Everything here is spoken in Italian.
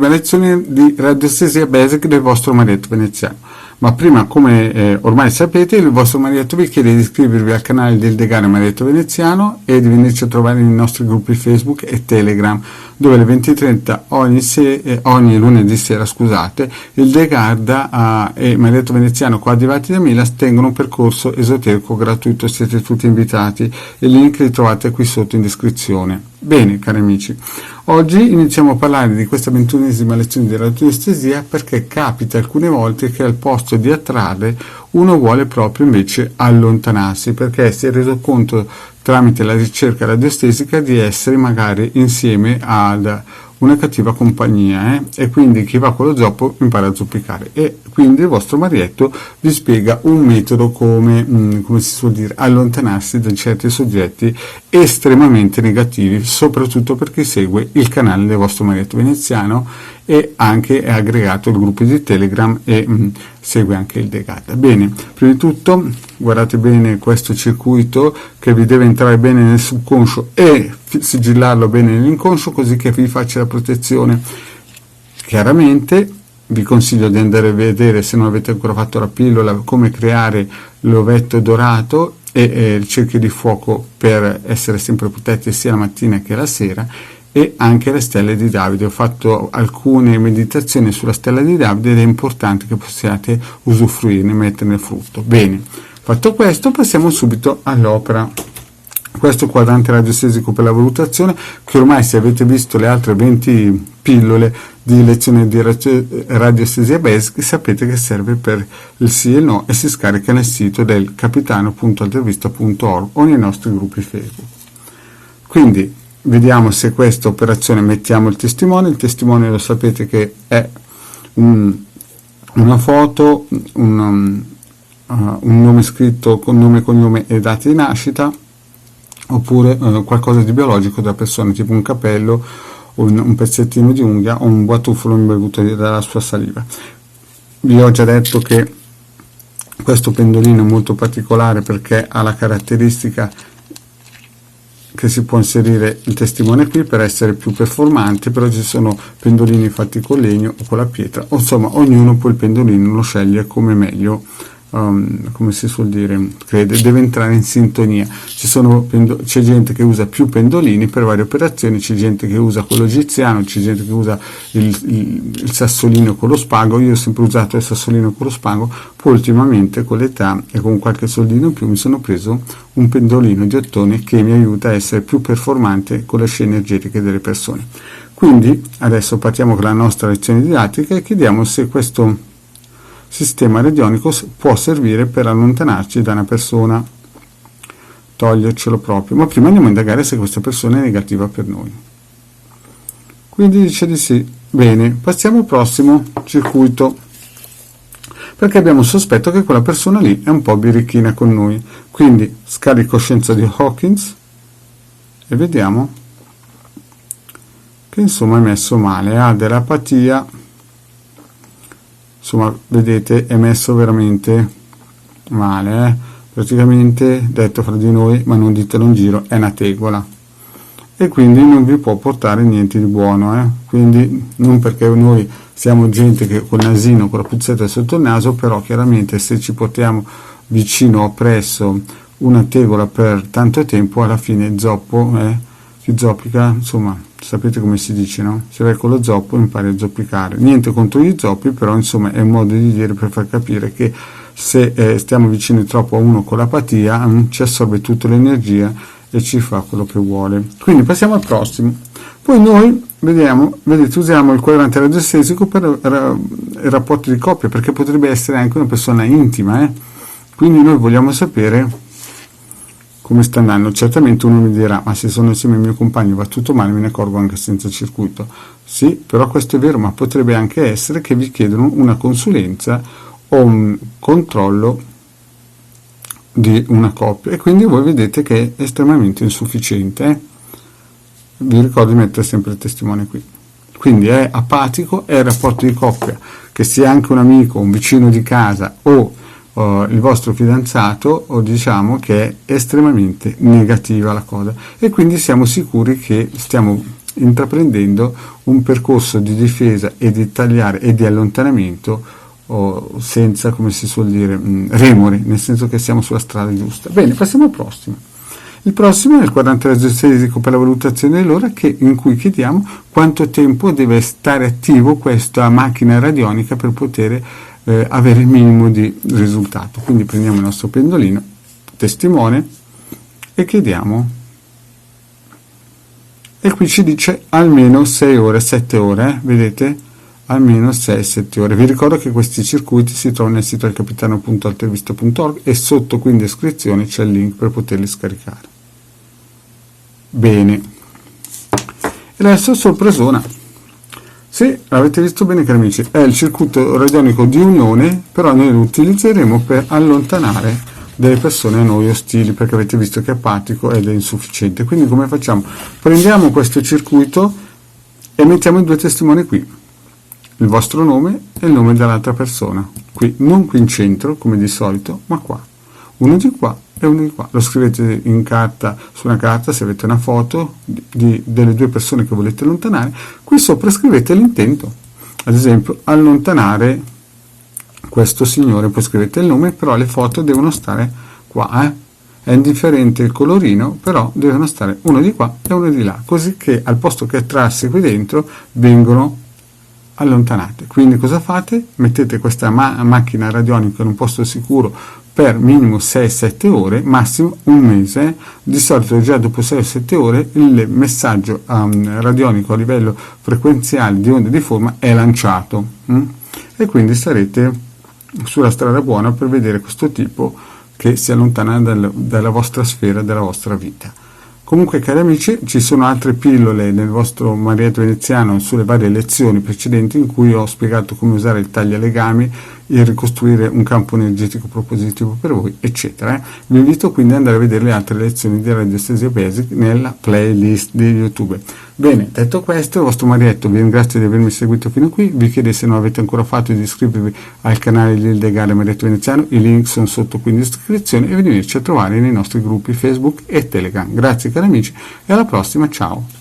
lezione di radiestesia basic del vostro marietto veneziano. Ma prima, come ormai sapete, il vostro marietto vi chiede di iscrivervi al canale del Degane Marietto Veneziano e di venirci a trovare nei nostri gruppi Facebook e Telegram, dove alle 20:30 ogni lunedì sera, il Degarda e Marietto Veneziano coadiuvati da Milas tengono un percorso esoterico gratuito. Siete tutti invitati. Il link li trovate qui sotto in descrizione. Bene, cari amici, oggi iniziamo a parlare di questa 21esima lezione di radiestesia, perché capita alcune volte che al posto di attrarre uno vuole proprio invece allontanarsi, perché si è reso conto tramite la ricerca radiostesica di essere magari insieme ad una cattiva compagnia, e quindi chi va con lo zoppo impara a zoppicare, e quindi il vostro marietto vi spiega un metodo come si suol dire, allontanarsi da certi soggetti estremamente negativi, soprattutto per chi segue il canale del vostro marietto veneziano e anche è aggregato al gruppo di Telegram e segue anche il Degarda. Bene, prima di tutto guardate bene questo circuito che vi deve entrare bene nel subconscio e sigillarlo bene nell'inconscio, così che vi faccia la protezione. Chiaramente vi consiglio di andare a vedere, se non avete ancora fatto la pillola, come creare l'ovetto dorato e il cerchio di fuoco per essere sempre protetti sia la mattina che la sera, e anche le stelle di Davide. Ho fatto alcune meditazioni sulla stella di Davide ed è importante che possiate usufruirne, metterne frutto. Bene, fatto questo passiamo subito all'opera. Questo quadrante radiostesico per la valutazione, che ormai, se avete visto le altre 20 pillole di lezione di radiestesia basic, sapete che serve per il sì e il no, e si scarica nel sito del capitano.altervista.org o nei nostri gruppi Facebook. Quindi vediamo se questa operazione, mettiamo il testimone lo sapete che è una foto, un nome scritto con nome, cognome e data di nascita, oppure qualcosa di biologico della persona, tipo un capello o un pezzettino di unghia o un batuffolo imbevuto dalla sua saliva. Vi ho già detto che questo pendolino è molto particolare perché ha la caratteristica che si può inserire il testimone qui per essere più performante, però ci sono pendolini fatti con legno o con la pietra, o insomma ognuno poi il pendolino lo sceglie come meglio, come si suol dire, crede, deve entrare in sintonia. C'è gente che usa più pendolini per varie operazioni, c'è gente che usa quello egiziano, c'è gente che usa il sassolino con lo spago. Io ho sempre usato il sassolino con lo spago, poi ultimamente con l'età e con qualche soldino in più mi sono preso un pendolino di ottone che mi aiuta a essere più performante con le scie energetiche delle persone. Quindi adesso partiamo con la nostra lezione didattica e chiediamo se questo sistema radionico può servire per allontanarci da una persona, togliercelo proprio, ma prima andiamo a indagare se questa persona è negativa per noi. Quindi dice di sì. Bene, passiamo al prossimo circuito, perché abbiamo il sospetto che quella persona lì è un po' birichina con noi. Quindi scala di coscienza di Hawkins e vediamo che insomma è messo male, ha dell'apatia. Insomma, vedete, è messo veramente male, praticamente, detto fra di noi, ma non ditelo in giro, è una tegola, e quindi non vi può portare niente di buono, quindi non perché noi siamo gente che col nasino, con la puzzetta sotto il naso, però chiaramente se ci portiamo vicino o presso una tegola per tanto tempo, alla fine zoppo, chi zoppica, insomma, sapete come si dice, no? Se vai con lo zoppo impari a zoppicare. Niente contro gli zoppi, però insomma è un modo di dire per far capire che se stiamo vicini troppo a uno con l'apatia, ci assorbe tutta l'energia e ci fa quello che vuole. Quindi passiamo al prossimo. Poi noi vediamo, vedete, usiamo il quadrante radiostesico per i rapporti di coppia, perché potrebbe essere anche una persona intima, quindi noi vogliamo sapere come sta andando. Certamente uno mi dirà, ma se sono insieme al mio compagno va tutto male, me ne accorgo anche senza circuito. Sì, però questo è vero, ma potrebbe anche essere che vi chiedono una consulenza o un controllo di una coppia e quindi voi vedete che è estremamente insufficiente. Vi ricordo di mettere sempre il testimone qui. Quindi è apatico, è il rapporto di coppia, che sia anche un amico, un vicino di casa o il vostro fidanzato, o diciamo che è estremamente negativa la cosa, e quindi siamo sicuri che stiamo intraprendendo un percorso di difesa e di tagliare e di allontanamento senza, come si suol dire, remori, nel senso che siamo sulla strada giusta. Bene, passiamo al prossimo. Il prossimo è il quadrante radiostesico per la valutazione dell'ora, in cui chiediamo quanto tempo deve stare attivo questa macchina radionica per poter avere il minimo di risultato. Quindi prendiamo il nostro pendolino, testimone, e chiediamo, e qui ci dice almeno 6 ore, 7 ore, vedete? Almeno 6-7 ore. Vi ricordo che questi circuiti si trovano nel sito del capitano.altervista.org e sotto qui in descrizione c'è il link per poterli scaricare. Bene. E adesso sorpresona. Sì, l'avete visto bene, cari amici, è il circuito radionico di unione, però noi lo utilizzeremo per allontanare delle persone a noi ostili, perché avete visto che è apatico ed è insufficiente. Quindi come facciamo? Prendiamo questo circuito e mettiamo i due testimoni qui, il vostro nome e il nome dell'altra persona, qui, non qui in centro come di solito, ma qua, uno di qua e uno di qua. Lo scrivete in carta, su una carta, se avete una foto delle due persone che volete allontanare. Qui sopra scrivete l'intento, ad esempio allontanare questo signore, poi scrivete il nome, però le foto devono stare qua, è indifferente il colorino, però devono stare uno di qua e uno di là, così che al posto che attrarsi qui dentro vengono allontanate. Quindi cosa fate? Mettete questa macchina radionica in un posto sicuro per minimo 6-7 ore, massimo un mese. Di solito già dopo 6-7 ore il messaggio radionico a livello frequenziale di onde di forma è lanciato, e quindi sarete sulla strada buona per vedere questo tipo che si allontana dalla vostra sfera, dalla vostra vita. Comunque, cari amici, ci sono altre pillole nel vostro Marietto Veneziano sulle varie lezioni precedenti in cui ho spiegato come usare il taglialegami, il ricostruire un campo energetico propositivo per voi, eccetera. Vi invito quindi ad andare a vedere le altre lezioni di Radiestesia Basic nella playlist di YouTube. Bene, detto questo, il vostro Marietto vi ringrazio di avermi seguito fino a qui. Vi chiedo, se non avete ancora fatto, di iscrivervi al canale di Ildegale Marietto Veneziano, i link sono sotto qui in descrizione, e venirci a trovare nei nostri gruppi Facebook e Telegram. Grazie cari amici e alla prossima, ciao!